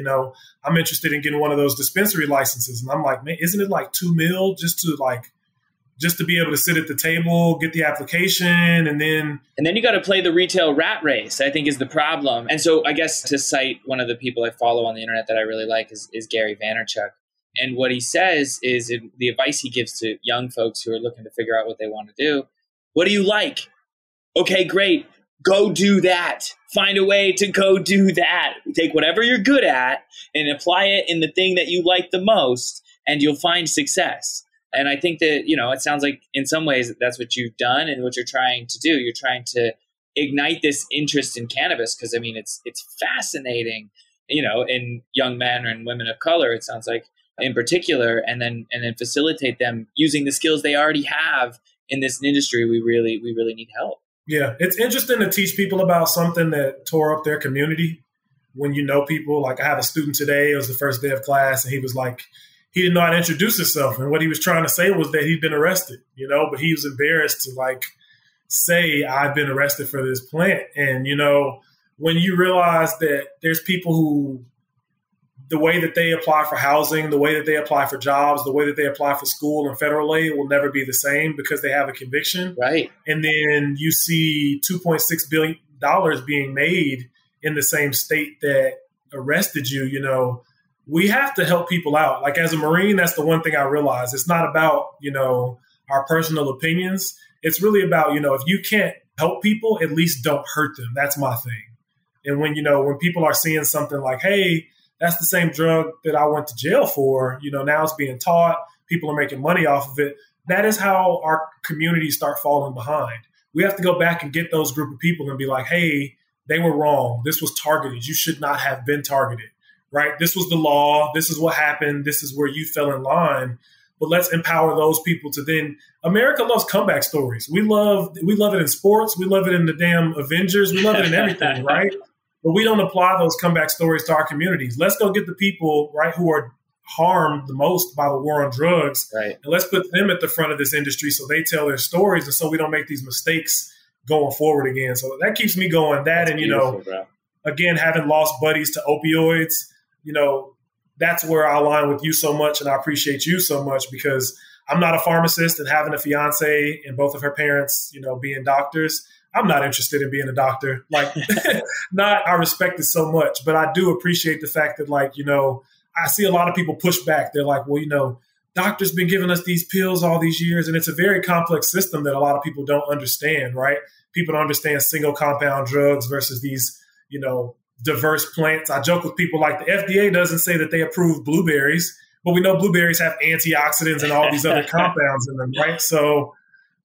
I'm interested in getting one of those dispensary licenses. And I'm like, man, isn't it like $2 million just to be able to sit at the table, get the application, and then you got to play the retail rat race, I think, is the problem. And so I guess to cite one of the people I follow on the internet that I really like is Gary Vaynerchuk. And what he says is the advice he gives to young folks who are looking to figure out what they want to do. What do you like? Okay, great. Go do that. Find a way to go do that. Take whatever you're good at and apply it in the thing that you like the most, and you'll find success. And I think that, it sounds like in some ways that's what you've done and what you're trying to do. You're trying to ignite this interest in cannabis because, it's fascinating, in young men and women of color, it sounds like, in particular, and then facilitate them using the skills they already have in this industry. We really need help. Yeah, it's interesting to teach people about something that tore up their community. When people, like I have a student today, it was the first day of class, and he was like, he didn't know how to introduce himself. And what he was trying to say was that he'd been arrested, but he was embarrassed to say, I've been arrested for this plant. And, when you realize that there's people who, the way that they apply for housing, the way that they apply for jobs, the way that they apply for school and federal aid will never be the same because they have a conviction. Right. And then you see $2.6 billion being made in the same state that arrested you. We have to help people out. Like as a Marine, that's the one thing I realized. It's not about, our personal opinions. It's really about, if you can't help people, at least don't hurt them. That's my thing. And when people are seeing something like, hey, that's the same drug that I went to jail for, now it's being taught, people are making money off of it. That is how our communities start falling behind. We have to go back and get those group of people and be like, hey, they were wrong. This was targeted. You should not have been targeted, right? This was the law. This is what happened. This is where you fell in line. But let's empower those people to then, America loves comeback stories. We love it in sports. We love it in the damn Avengers. We love it in everything, right? But we don't apply those comeback stories to our communities. Let's go get the people, right, who are harmed the most by the war on drugs. Right. And let's put them at the front of this industry so they tell their stories and so we don't make these mistakes going forward again. So that keeps me going. That, and, again, having lost buddies to opioids, that's where I align with you so much. And I appreciate you so much because I'm not a pharmacist, and having a fiance and both of her parents, being doctors, I'm not interested in being a doctor. I respect it so much, but I do appreciate the fact that, I see a lot of people push back. They're like, well, doctors been giving us these pills all these years, and it's a very complex system that a lot of people don't understand, right? People don't understand single compound drugs versus these, diverse plants. I joke with people like the FDA doesn't say that they approve blueberries, but we know blueberries have antioxidants and all these other compounds in them, right? So,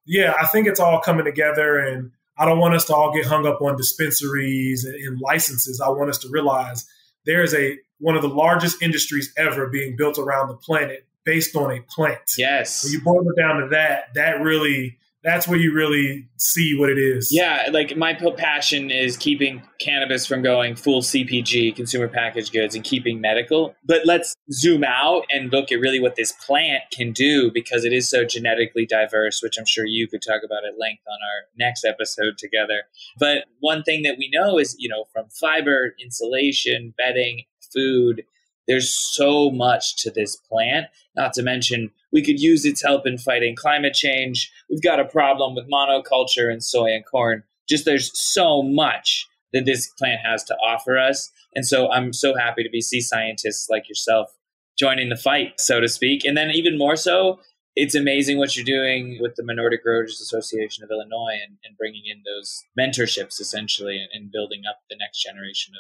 yeah, I think it's all coming together, and I don't want us to all get hung up on dispensaries and licenses. I want us to realize there is one of the largest industries ever being built around the planet based on a plant. Yes. When you boil it down to that really that's where you really see what it is. Yeah, like my passion is keeping cannabis from going full CPG, consumer packaged goods, and keeping medical. But let's zoom out and look at really what this plant can do, because it is so genetically diverse, which I'm sure you could talk about at length on our next episode together. But one thing that we know is, from fiber, insulation, bedding, food, there's so much to this plant, not to mention we could use its help in fighting climate change. We've got a problem with monoculture and soy and corn. Just there's so much that this plant has to offer us. And so I'm so happy to be sea scientists like yourself joining the fight, so to speak. And then even more so, it's amazing what you're doing with the Minority Growers Association of Illinois and bringing in those mentorships essentially and building up the next generation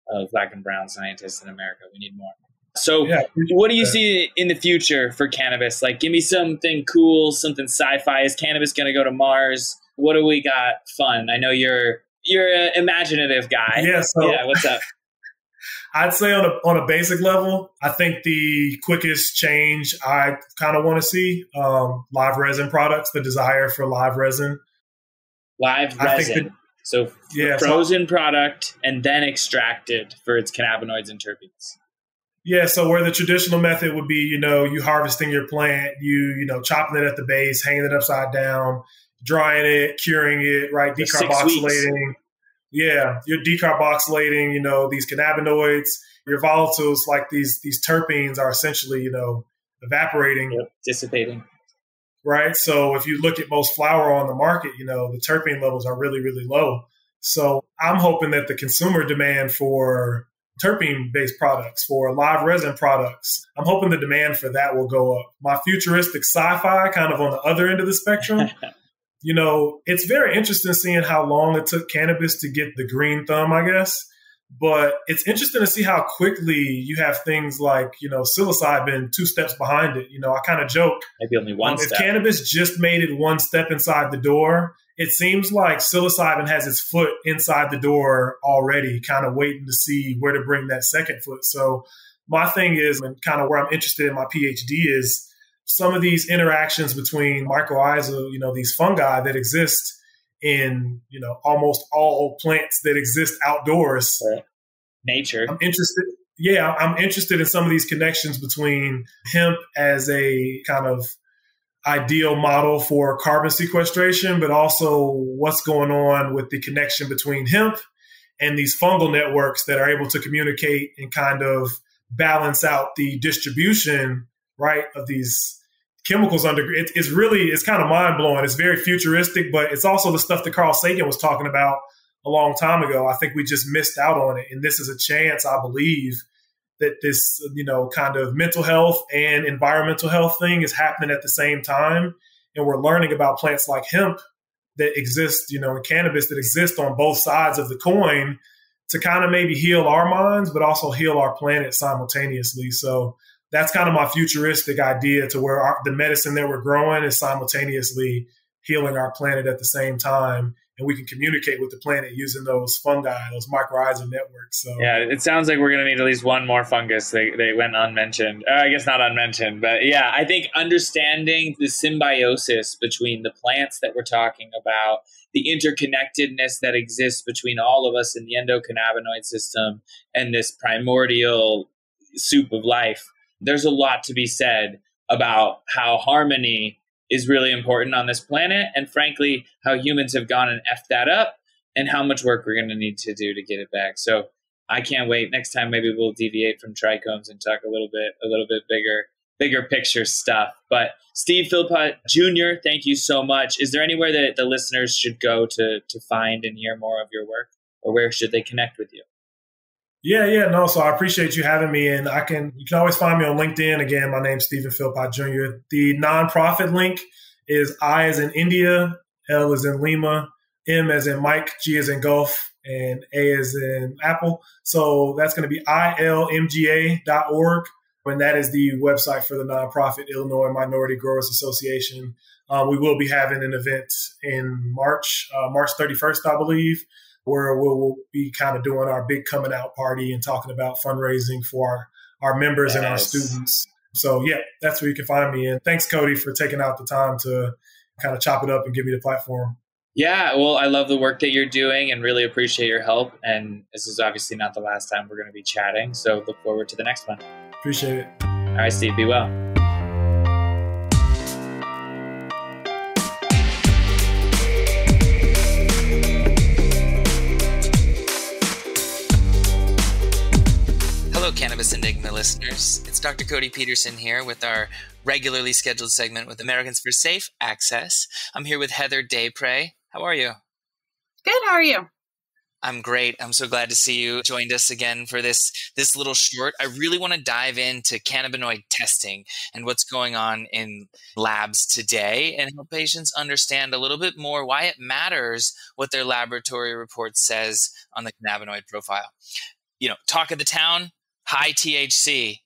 of Black and brown scientists in America. We need more. So what do you see in the future for cannabis? Like, give me something cool, something sci-fi. Is cannabis going to go to Mars? What do we got fun? I know you're an imaginative guy. Yeah, what's up? I'd say on a basic level, I think the quickest change I kind of want to see, live resin products, the desire for live resin. Live resin. So frozen product and then extracted for its cannabinoids and terpenes. Yeah, so where the traditional method would be, you harvesting your plant, you chopping it at the base, hanging it upside down, drying it, curing it, right? Decarboxylating. Yeah, you're decarboxylating, these cannabinoids, your volatiles, like these terpenes are essentially, evaporating. Yep, dissipating. Right. So if you look at most flower on the market, the terpene levels are really, really low. So I'm hoping that the consumer demand for terpene-based products, for live resin products, I'm hoping the demand for that will go up. My futuristic sci-fi kind of on the other end of the spectrum, it's very interesting seeing how long it took cannabis to get the green thumb, I guess. But it's interesting to see how quickly you have things like, psilocybin 2 steps behind it. I kind of joke. Maybe only one step. If cannabis just made it 1 step inside the door, it seems like psilocybin has its foot inside the door already, kind of waiting to see where to bring that second foot. So my thing is, and kind of where I'm interested in my PhD is some of these interactions between mycorrhizal, these fungi that exist in, almost all plants that exist outdoors. Nature. I'm interested in some of these connections between hemp as a kind of ideal model for carbon sequestration, but also what's going on with the connection between hemp and these fungal networks that are able to communicate and kind of balance out the distribution, right, of these chemicals under it's kind of mind blowing. It's very futuristic, but it's also the stuff that Carl Sagan was talking about a long time ago. I think we just missed out on it. And this is a chance, I believe, that this, kind of mental health and environmental health thing is happening at the same time. And we're learning about plants like hemp that exist, and cannabis that exist on both sides of the coin to kind of maybe heal our minds, but also heal our planet simultaneously. So that's kind of my futuristic idea, to where the medicine that we're growing is simultaneously healing our planet at the same time. And we can communicate with the planet using those fungi, those mycorrhizal networks. So yeah, it sounds like we're going to need at least one more fungus. They went unmentioned. I guess not unmentioned, but yeah, I think understanding the symbiosis between the plants that we're talking about, the interconnectedness that exists between all of us in the endocannabinoid system and this primordial soup of life. There's a lot to be said about how harmony is really important on this planet, and frankly, how humans have gone and effed that up, and how much work we're going to need to do to get it back. So I can't wait. Next time, maybe we'll deviate from trichomes and talk a little bit bigger picture stuff. But Steve Philpott Jr., thank you so much. Is there anywhere that the listeners should go to find and hear more of your work, or where should they connect with you? No. So I appreciate you having me, and you can always find me on LinkedIn. Again, my name's Steven Philpott Jr. The nonprofit link is I as in India, L as in Lima, M as in Mike, G as in Golf, and A as in Apple. So that's going to be ilmga.org, and that is the website for the nonprofit Illinois Minority Growers Association. We will be having an event in March 31st, I believe, where we'll be kind of doing our big coming out party and talking about fundraising for our members and our students. So, yeah, that's where you can find me. And thanks, Cody, for taking out the time to kind of chop it up and give me the platform. Yeah, well, I love the work that you're doing and really appreciate your help. And this is obviously not the last time we're going to be chatting. So look forward to the next one. Appreciate it. All right, Steve, be well. Hello, Cannabis Enigma listeners. It's Dr. Cody Peterson here with our regularly scheduled segment with Americans for Safe Access. I'm here with Heather Daypre. How are you? Good. How are you? I'm great. I'm so glad to see you joined us again for this little short. I really want to dive into cannabinoid testing and what's going on in labs today and help patients understand a little bit more why it matters what their laboratory report says on the cannabinoid profile. You know, talk of the town, high THC.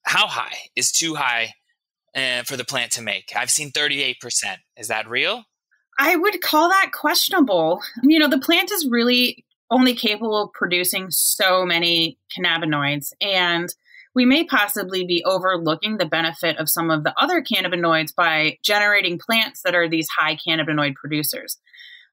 How high is too high for the plant to make? I've seen 38%. Is that real? I would call that questionable. You know, the plant is really only capable of producing so many cannabinoids, and we may possibly be overlooking the benefit of some of the other cannabinoids by generating plants that are these high cannabinoid producers.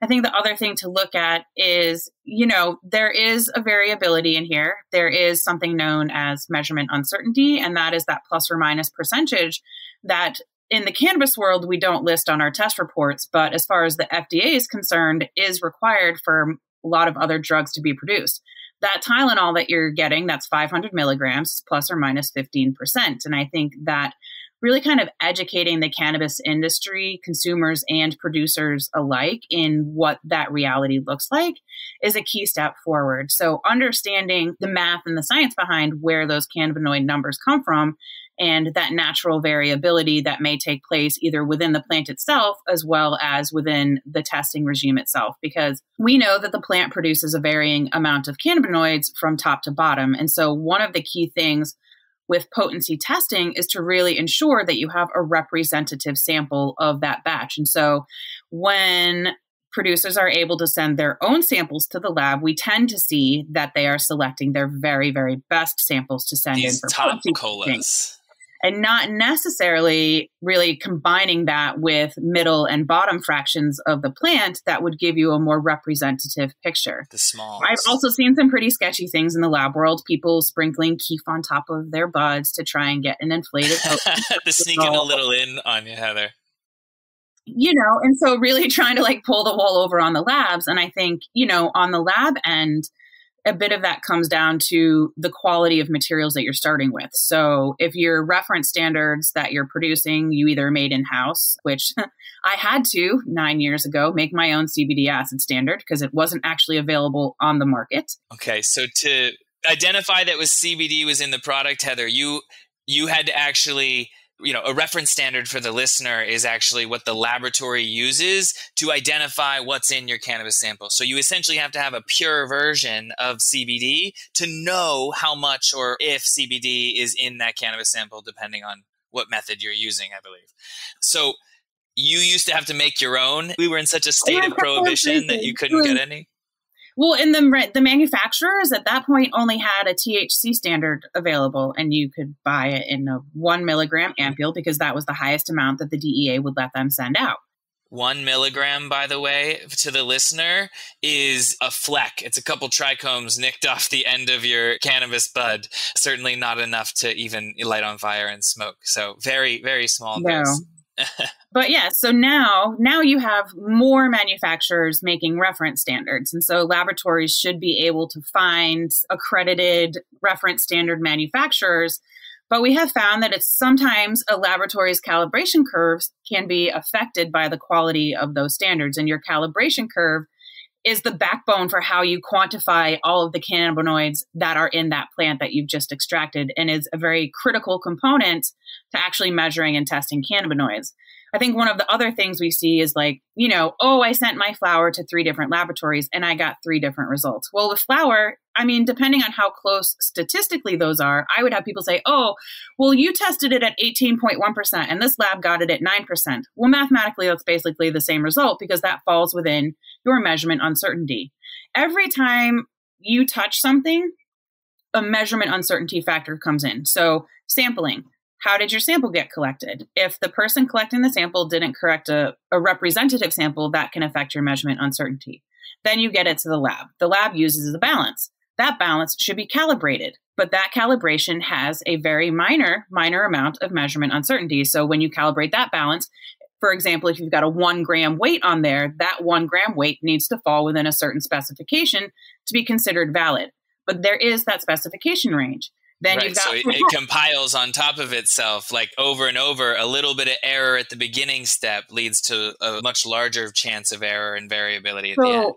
I think the other thing to look at is, you know, there is a variability in here. There is something known as measurement uncertainty, and that is that plus or minus percentage that in the cannabis world, we don't list on our test reports, but as far as the FDA is concerned, is required for a lot of other drugs to be produced. That Tylenol that you're getting, that's 500 milligrams, is plus or minus 15%. And I think that really kind of educating the cannabis industry, consumers and producers alike in what that reality looks like is a key step forward. So understanding the math and the science behind where those cannabinoid numbers come from and that natural variability that may take place either within the plant itself as well as within the testing regime itself, because we know that the plant produces a varying amount of cannabinoids from top to bottom. And so one of the key things with potency testing is to really ensure that you have a representative sample of that batch. And so when producers are able to send their own samples to the lab, we tend to see that they are selecting their very, very best samples to send These in for top potency colas. testing. And not necessarily really combining that with middle and bottom fractions of the plant that would give you a more representative picture. The smalls. I've also seen some pretty sketchy things in the lab world, people sprinkling keef on top of their buds to try and get an inflated The sneaking a little in on you, Heather. You know, and so really trying to like pull the wool over on the labs. And I think, you know, on the lab end, a bit of that comes down to the quality of materials that you're starting with. So if your reference standards that you're producing, you either made in-house, which I had to 9 years ago, make my own CBD acid standard because it wasn't actually available on the market. Okay, so to identify that CBD was in the product, Heather, you had to actually, you know, a reference standard for the listener is actually what the laboratory uses to identify what's in your cannabis sample. So you essentially have to have a pure version of CBD to know how much or if CBD is in that cannabis sample, depending on what method you're using, I believe. So you used to have to make your own. We were in such a state of prohibition that you couldn't get any. Well, and the manufacturers at that point only had a THC standard available, and you could buy it in a 1 milligram ampule because that was the highest amount that the DEA would let them send out. 1 milligram, by the way, to the listener, is a fleck. It's a couple trichomes nicked off the end of your cannabis bud. Certainly not enough to even light on fire and smoke. So very, very small dose. But yeah, so now you have more manufacturers making reference standards. And so laboratories should be able to find accredited reference standard manufacturers. But we have found that it's sometimes a laboratory's calibration curves can be affected by the quality of those standards. And your calibration curve is the backbone for how you quantify all of the cannabinoids that are in that plant that you've just extracted, and is a very critical component to actually measuring and testing cannabinoids. I think one of the other things we see is like, you know, oh, I sent my flower to 3 different laboratories and I got 3 different results. Well, with flower, I mean, depending on how close statistically those are, I would have people say, oh, well, you tested it at 18.1% and this lab got it at 9%. Well, mathematically, that's basically the same result because that falls within your measurement uncertainty. Every time you touch something, a measurement uncertainty factor comes in. So sampling. how did your sample get collected? If the person collecting the sample didn't collect a representative sample, that can affect your measurement uncertainty. Then you get it to the lab. The lab uses a balance. That balance should be calibrated, but that calibration has a very minor amount of measurement uncertainty. So when you calibrate that balance, for example, if you've got a 1 gram weight on there, that 1 gram weight needs to fall within a certain specification to be considered valid. But there is that specification range. Then you've got so it compiles on top of itself, like over and over. A little bit of error at the beginning step leads to a much larger chance of error and variability at the end.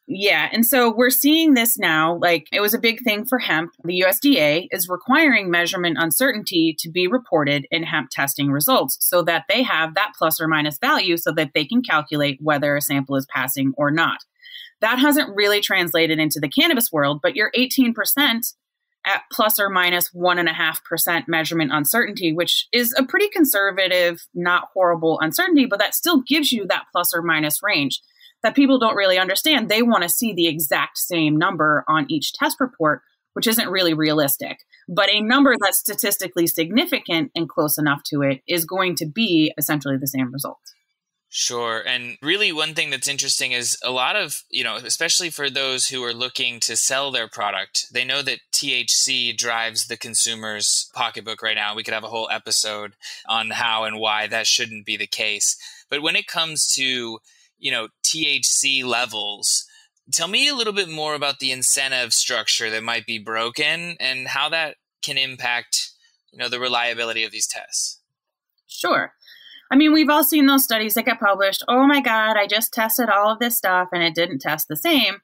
Yeah. And so we're seeing this now, like it was a big thing for hemp. The USDA is requiring measurement uncertainty to be reported in hemp testing results so that they have that plus or minus value so that they can calculate whether a sample is passing or not. That hasn't really translated into the cannabis world, but your 18% at plus or minus 1.5% measurement uncertainty, which is a pretty conservative, not horrible uncertainty, but that still gives you that plus or minus range that people don't really understand. They want to see the exact same number on each test report, which isn't really realistic. But a number that's statistically significant and close enough to it is going to be essentially the same result. Sure. And really one thing that's interesting is a lot of, especially for those who are looking to sell their product, they know that THC drives the consumer's pocketbook right now. We could have a whole episode on how and why that shouldn't be the case. But when it comes to, THC levels, tell me a little bit more about the incentive structure that might be broken and how that can impact, the reliability of these tests. Sure. I mean, we've all seen those studies that get published. Oh my God, I just tested all of this stuff and it didn't test the same.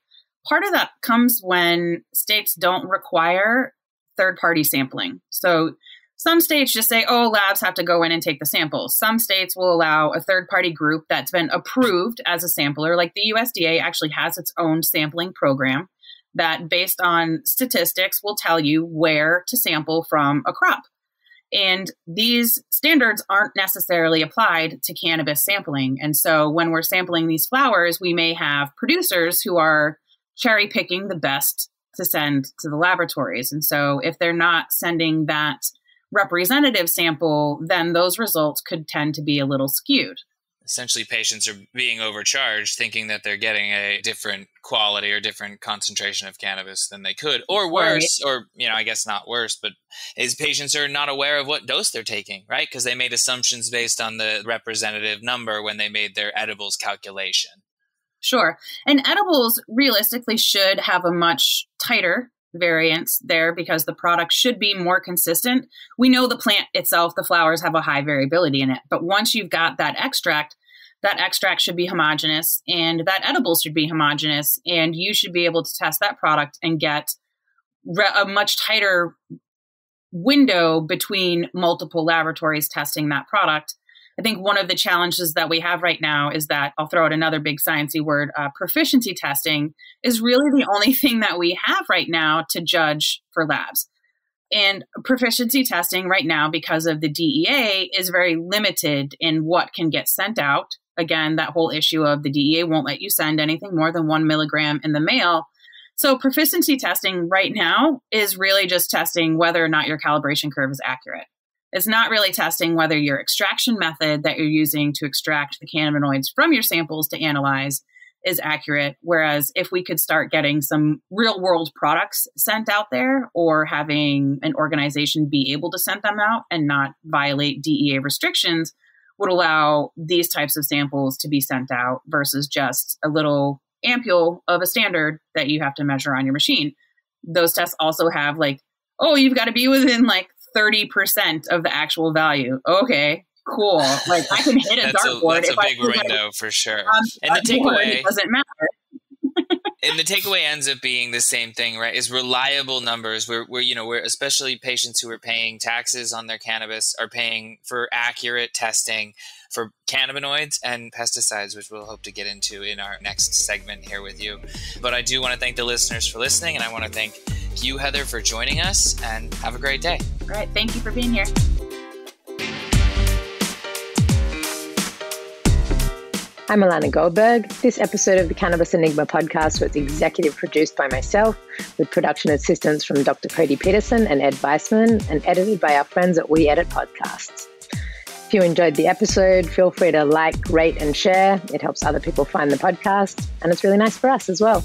Part of that comes when states don't require third-party sampling. So some states just say, oh, labs have to go in and take the samples. Some states will allow a third-party group that's been approved as a sampler. Like the USDA actually has its own sampling program that, based on statistics, will tell you where to sample from a crop. And these standards aren't necessarily applied to cannabis sampling. And so when we're sampling these flowers, we may have producers who are cherry picking the best to send to the laboratories. And so if they're not sending that representative sample, then those results could tend to be a little skewed. Essentially, patients are being overcharged, thinking that they're getting a different quality or different concentration of cannabis than they could, or worse, right. Or, I guess not worse, but is patients are not aware of what dose they're taking, right? Because they made assumptions based on the representative number when they made their edibles calculation. Sure. And edibles realistically should have a much tighter variance there because the product should be more consistent. We know the plant itself, the flowers have a high variability in it, but once you've got that extract should be homogeneous and that edibles should be homogeneous, and you should be able to test that product and get a much tighter window between multiple laboratories testing that product. I think one of the challenges that we have right now is that, I'll throw out another big sciencey word, proficiency testing is really the only thing that we have right now to judge for labs. And proficiency testing right now, because of the DEA, is very limited in what can get sent out. Again, that whole issue of the DEA won't let you send anything more than 1 milligram in the mail. So proficiency testing right now is really just testing whether or not your calibration curve is accurate. It's not really testing whether your extraction method that you're using to extract the cannabinoids from your samples to analyze is accurate. Whereas if we could start getting some real world products sent out there, or having an organization be able to send them out and not violate DEA restrictions, would allow these types of samples to be sent out versus just a little ampule of a standard that you have to measure on your machine. Those tests also have you've got to be within 30% of the actual value. Okay, cool. I can hit a dartboard. That's a big window for sure. And the takeaway doesn't matter. And the takeaway ends up being the same thing, right? Is reliable numbers. We're especially patients who are paying taxes on their cannabis are paying for accurate testing for cannabinoids and pesticides, which we'll hope to get into in our next segment here with you. But I do want to thank the listeners for listening, and I want to thank you, Heather, for joining us, and have a great day. All right. Thank you for being here. I'm Alana Goldberg. This episode of the Cannabis Enigma podcast was executive produced by myself, with production assistance from Dr. Cody Peterson and Ed Weissman, and edited by our friends at We Edit Podcasts. If you enjoyed the episode, feel free to like, rate, and share. It helps other people find the podcast, and it's really nice for us as well.